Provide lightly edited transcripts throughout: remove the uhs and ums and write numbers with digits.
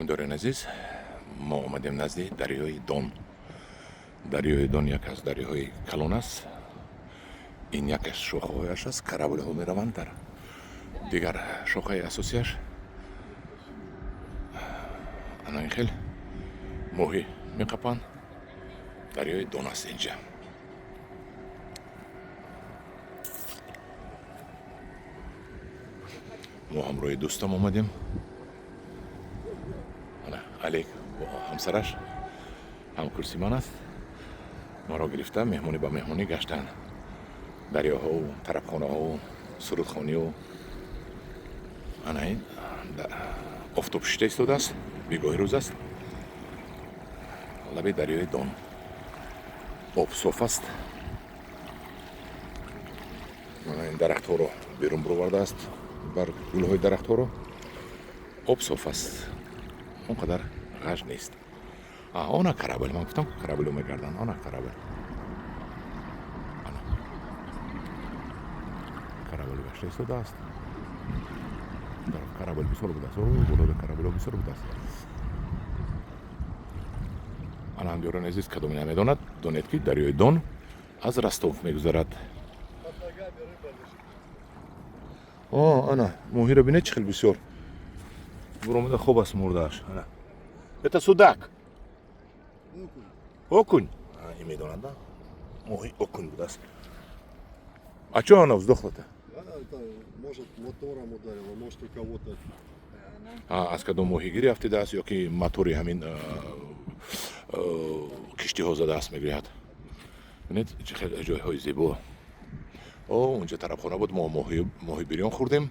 دوران عزیز ما آمدیم نزد دریای دون. دریای دون یک از دریاهای کلان است. این یک از شاخه‌هایش است. کرابل‌ها می‌روند در دیگر شاخه اساسیش. این خیلی ماهی می‌قپند. دریای دون است اینجا. ما همراه دوستم آمدیم. علیک با همسرش هم کرسی من است. ما را گرفته مهمونی با مهمونی گشتن دریاها و طرفخانه ها و سرودخانی و این آفتاب شیفته ایستاده است. بیگاه روز است. لبه دریای دون آب صاف است. این درخت ها رو بیرون برآورده است. بر گل های درخت ها رو آب صاف است. اونقدر غش نیست. آن کرابل من گفتم کرابلو میگردن. آن کرابل کرابل گشته ایستاده است. در کرابل بسیار بوده است. بالا کرابل بسیار بوده است. الان دیوران عزیز کدوم نمیداند دانید که دریای دون از رستوف میگذرد. آنا موهی رو بینید چه خیلی بسیار برآمده خوب است مرده‌اش. Это судак. Окунь. И میدانند موهی окунь بوده است. А что она вздохла-то? Это, может, мотором ударило, может, у кого-то. از کدوم موهیگیری افتیده است یا که موتوری همین کشتی ها زده است میگوید. ببینید چه خیلی جایهای زیبا. اونجا طرف خانه بود ما ماهی بریان خوردیم.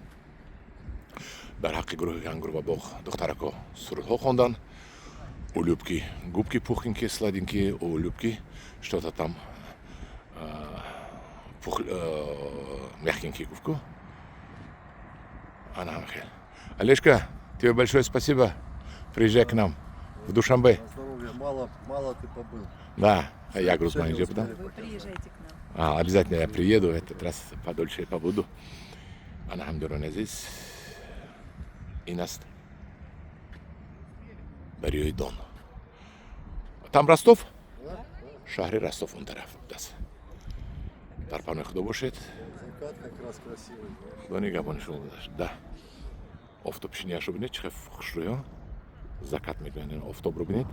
در حق گروه گنگور و باغ دخترکا سرودها خواندن. Улюбки, губки пухленькие, сладенькие, улюбки, что-то там мягенькие губку. Она Олежка, тебе большое спасибо. Приезжай к нам в Душанбе. Здоровья, мало ты побыл. Да, я грузманежер. Вы приезжайте к нам. Обязательно я приеду, этот раз подольше побуду. Она хамдуран здесь. И нас دریای دون. там Ростов? شهر Ростов اون طرف است. در پناه خدا باشید. Закат как раз красивый. خدا نگهبان شما باشه. ده. آفتاب شینیش رو بینید چقدر خوشرویه. زکات میگن آفتاب رو بینید.